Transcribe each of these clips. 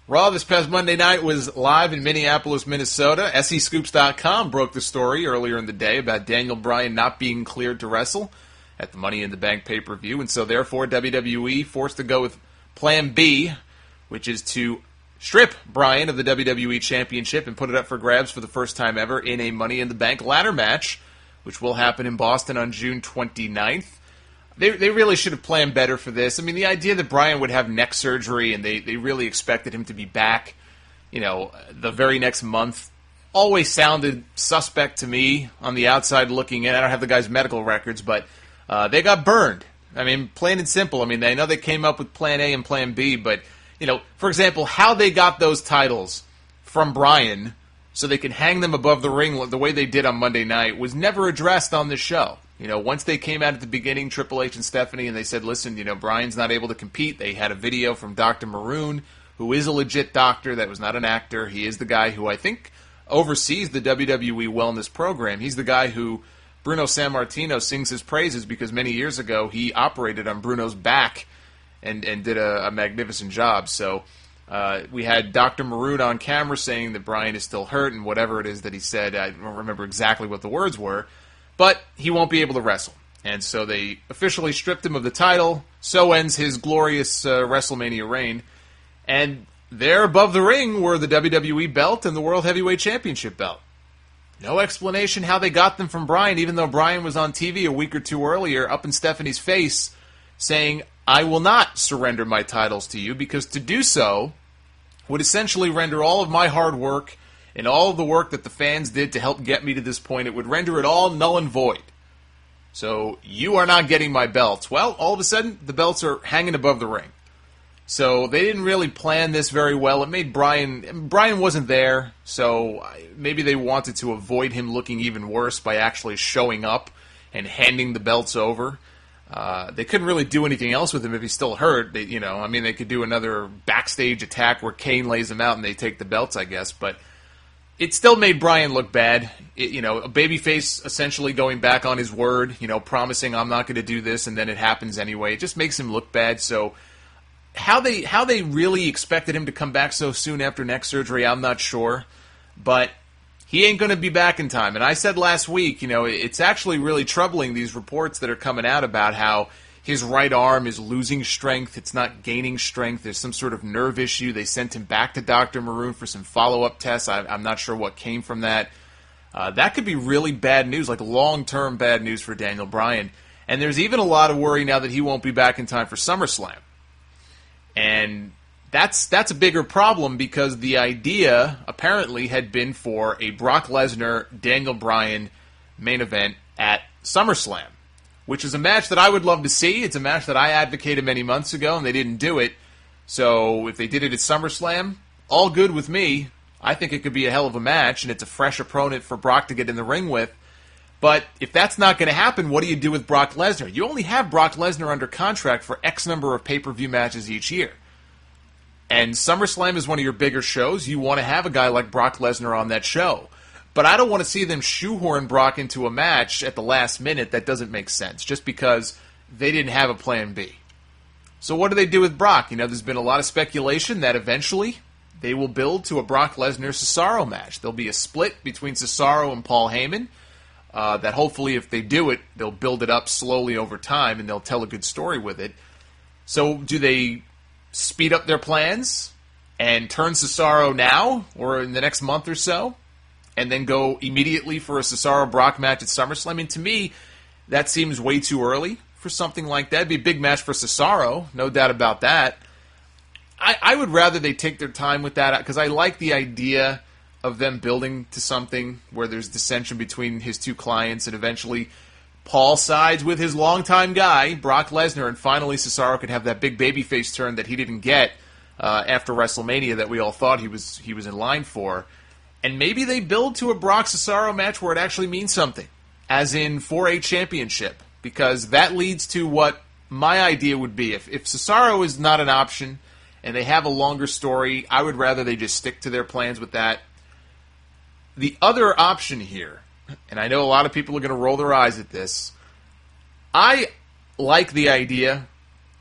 Raw this past Monday night was live in Minneapolis, Minnesota. SEScoops.com broke the story earlier in the day about Daniel Bryan not being cleared to wrestle at the Money in the Bank pay-per-view, and so therefore WWE forced to go with Plan B, which is to strip Bryan of the WWE Championship and put it up for grabs for the first time ever in a Money in the Bank ladder match, which will happen in Boston on June 29th. They really should have planned better for this. I mean, the idea that Bryan would have neck surgery and they really expected him to be back, the very next month always sounded suspect to me on the outside looking in. I don't have the guy's medical records, but they got burned. I mean, plain and simple. I mean, I know they came up with Plan A and Plan B, but, for example, how they got those titles from Bryan so they can hang them above the ring the way they did on Monday night was never addressed on this show. Once they came out at the beginning, Triple H and Stephanie, and they said, listen, Bryan's not able to compete. They had a video from Dr. Maroon, who is a legit doctor, that was not an actor. He is the guy who I think oversees the WWE Wellness program. He's the guy who Bruno Sammartino sings his praises because many years ago he operated on Bruno's back and did a magnificent job. So we had Dr. Maroon on camera saying that Bryan is still hurt and whatever it is that he said. I don't remember exactly what the words were. But he won't be able to wrestle. And so they officially stripped him of the title. So ends his glorious WrestleMania reign. And there above the ring were the WWE belt and the World Heavyweight Championship belt. No explanation how they got them from Bryan, even though Bryan was on TV a week or two earlier up in Stephanie's face saying, I will not surrender my titles to you, because to do so would essentially render all of my hard work and all of the work that the fans did to help get me to this point, it would render it all null and void. So you are not getting my belts. Well, all of a sudden, the belts are hanging above the ring. So they didn't really plan this very well. It made Bryan wasn't there, so maybe they wanted to avoid him looking even worse by actually showing up and handing the belts over. They couldn't really do anything else with him if he's still hurt. They could do another backstage attack where Kane lays him out and they take the belts, I guess, but it still made Bryan look bad. A babyface essentially going back on his word, promising I'm not going to do this, and then it happens anyway. It just makes him look bad. So how they really expected him to come back so soon after neck surgery, I'm not sure. But he ain't going to be back in time. And I said last week, it's actually really troubling, these reports that are coming out about how his right arm is losing strength. It's not gaining strength. There's some sort of nerve issue. They sent him back to Dr. Maroon for some follow-up tests. I'm not sure what came from that. That could be really bad news, like long-term bad news for Daniel Bryan. And there's even a lot of worry now that he won't be back in time for SummerSlam. And that's a bigger problem because the idea apparently had been for a Brock Lesnar, Daniel Bryan main event at SummerSlam, which is a match that I would love to see. It's a match that I advocated many months ago, and they didn't do it. So if they did it at SummerSlam, all good with me. I think it could be a hell of a match, and it's a fresh opponent for Brock to get in the ring with. But if that's not going to happen, what do you do with Brock Lesnar? You only have Brock Lesnar under contract for X number of pay-per-view matches each year. And SummerSlam is one of your bigger shows. You want to have a guy like Brock Lesnar on that show. But I don't want to see them shoehorn Brock into a match at the last minute that doesn't make sense, just because they didn't have a plan B. So what do they do with Brock? There's been a lot of speculation that eventually they will build to a Brock Lesnar-Cesaro match. There'll be a split between Cesaro and Paul Heyman. That hopefully if they do it, they'll build it up slowly over time and they'll tell a good story with it. So do they speed up their plans and turn Cesaro now or in the next month or so? And then go immediately for a Cesaro-Brock match at SummerSlam? I mean, to me, that seems way too early for something like that. It'd be a big match for Cesaro, no doubt about that. I would rather they take their time with that, because I like the idea of them building to something where there's dissension between his two clients, and eventually Paul sides with his longtime guy, Brock Lesnar, and finally Cesaro could have that big babyface turn that he didn't get after WrestleMania that we all thought he was in line for. And maybe they build to a Brock-Cesaro match where it actually means something, as in for a championship, because that leads to what my idea would be. If Cesaro is not an option and they have a longer story, I would rather they just stick to their plans with that. The other option here, and I know a lot of people are going to roll their eyes at this, I like the idea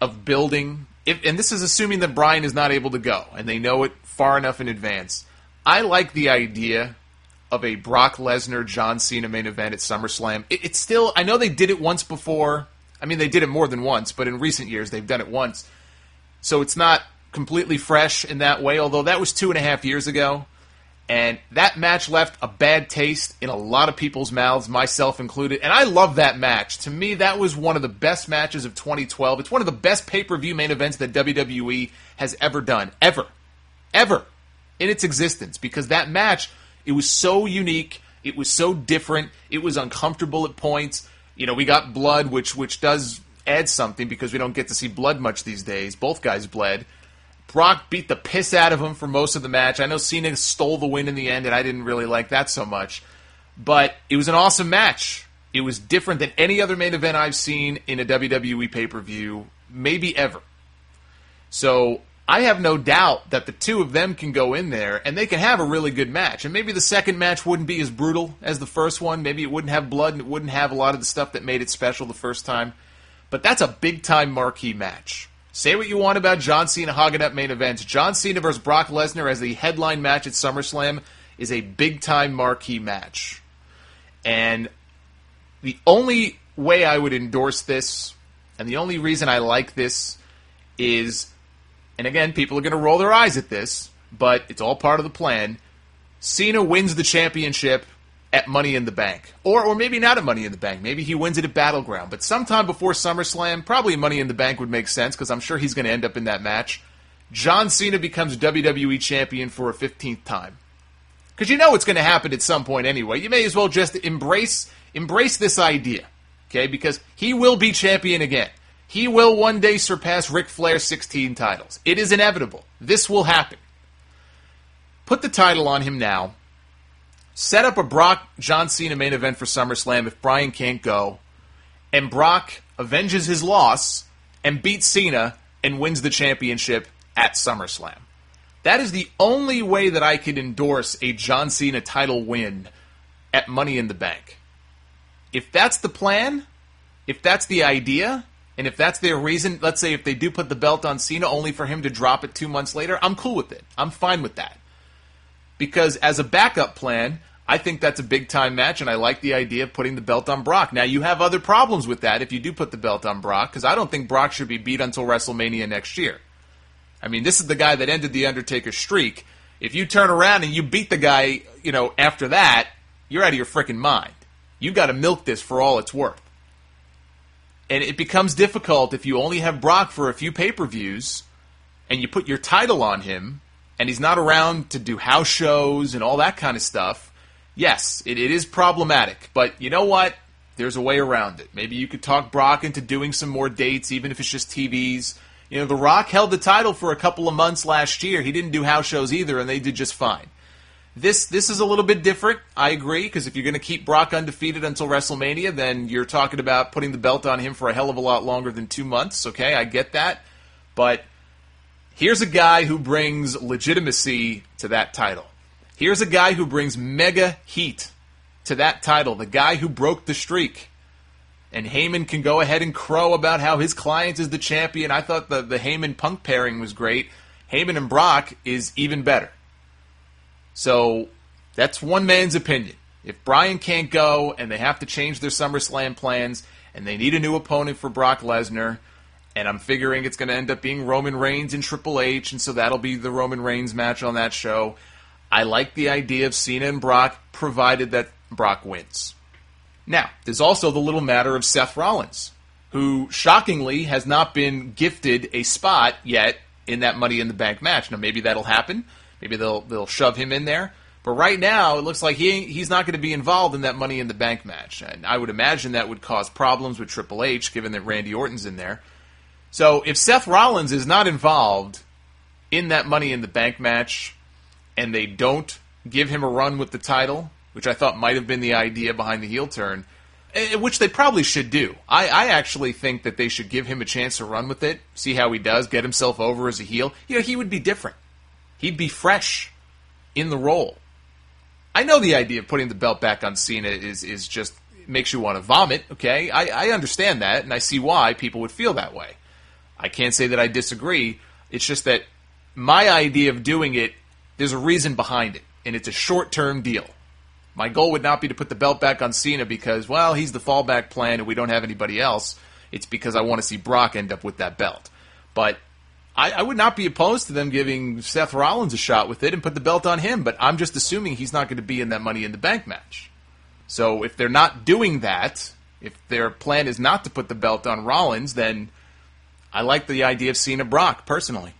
of building and this is assuming that Bryan is not able to go, and they know it far enough in advance, I like the idea of a Brock Lesnar, John Cena main event at SummerSlam. It's still, I know they did it once before. I mean, they did it more than once, but in recent years they've done it once. So it's not completely fresh in that way, although that was 2.5 years ago. And that match left a bad taste in a lot of people's mouths, myself included. And I love that match. To me, that was one of the best matches of 2012. It's one of the best pay-per-view main events that WWE has ever done. Ever. In its existence. Because that match, it was so unique. It was so different. It was uncomfortable at points. You know, we got blood, which does add something because we don't get to see blood much these days. Both guys bled. Brock beat the piss out of him for most of the match. I know Cena stole the win in the end, and I didn't really like that so much. But it was an awesome match. It was different than any other main event I've seen in a WWE pay-per-view, maybe ever. So I have no doubt that the two of them can go in there, and they can have a really good match. And maybe the second match wouldn't be as brutal as the first one. Maybe it wouldn't have blood, and it wouldn't have a lot of the stuff that made it special the first time. But that's a big-time marquee match. Say what you want about John Cena hogging up main events. John Cena versus Brock Lesnar as the headline match at SummerSlam is a big-time marquee match. And the only way I would endorse this, and the only reason I like this, is, and again, people are going to roll their eyes at this, but it's all part of the plan, Cena wins the championship at Money in the Bank. Or maybe not at Money in the Bank. Maybe he wins it at Battleground. But sometime before SummerSlam, probably Money in the Bank would make sense because I'm sure he's going to end up in that match. John Cena becomes WWE Champion for a 15th time. Because you know it's going to happen at some point anyway. You may as well just embrace this idea. Okay? Because he will be champion again. He will one day surpass Ric Flair's 16 titles. It is inevitable. This will happen. Put the title on him now. Set up a Brock-John Cena main event for SummerSlam if Bryan can't go, and Brock avenges his loss and beats Cena and wins the championship at SummerSlam. That is the only way that I could endorse a John Cena title win at Money in the Bank. If that's the plan, if that's the idea, and if that's their reason, let's say if they do put the belt on Cena only for him to drop it 2 months later, I'm cool with it. I'm fine with that. Because as a backup plan, I think that's a big-time match, and I like the idea of putting the belt on Brock. Now, you have other problems with that if you do put the belt on Brock, because I don't think Brock should be beat until WrestleMania next year. I mean, this is the guy that ended the Undertaker's streak. If you turn around and you beat the guy, after that, you're out of your freaking mind. You got to milk this for all it's worth. And it becomes difficult if you only have Brock for a few pay-per-views, and you put your title on him, and he's not around to do house shows and all that kind of stuff. Yes, it is problematic, but you know what? There's a way around it. Maybe you could talk Brock into doing some more dates, even if it's just TVs. The Rock held the title for a couple of months last year. He didn't do house shows either, and they did just fine. This is a little bit different, I agree, because if you're going to keep Brock undefeated until WrestleMania, then you're talking about putting the belt on him for a hell of a lot longer than 2 months, okay? I get that, but here's a guy who brings legitimacy to that title. Here's a guy who brings mega heat to that title, the guy who broke the streak. And Heyman can go ahead and crow about how his client is the champion. I thought the Heyman-Punk pairing was great. Heyman and Brock is even better. So that's one man's opinion. If Bryan can't go and they have to change their SummerSlam plans and they need a new opponent for Brock Lesnar, and I'm figuring it's going to end up being Roman Reigns and Triple H, and so that'll be the Roman Reigns match on that show, I like the idea of Cena and Brock, provided that Brock wins. Now, there's also the little matter of Seth Rollins, who shockingly has not been gifted a spot yet in that Money in the Bank match. Now, maybe that'll happen. Maybe they'll shove him in there. But right now, it looks like he's not going to be involved in that Money in the Bank match. And I would imagine that would cause problems with Triple H, given that Randy Orton's in there. So if Seth Rollins is not involved in that Money in the Bank match, and they don't give him a run with the title, which I thought might have been the idea behind the heel turn, which they probably should do. I actually think that they should give him a chance to run with it, see how he does, get himself over as a heel. He would be different. He'd be fresh in the role. I know the idea of putting the belt back on Cena is just makes you want to vomit, okay? I understand that, and I see why people would feel that way. I can't say that I disagree. It's just that my idea of doing it, there's a reason behind it, and it's a short-term deal. My goal would not be to put the belt back on Cena because, well, he's the fallback plan and we don't have anybody else. It's because I want to see Brock end up with that belt. But I would not be opposed to them giving Seth Rollins a shot with it and put the belt on him, but I'm just assuming he's not going to be in that Money in the Bank match. So if they're not doing that, if their plan is not to put the belt on Rollins, then I like the idea of Cena Brock, personally.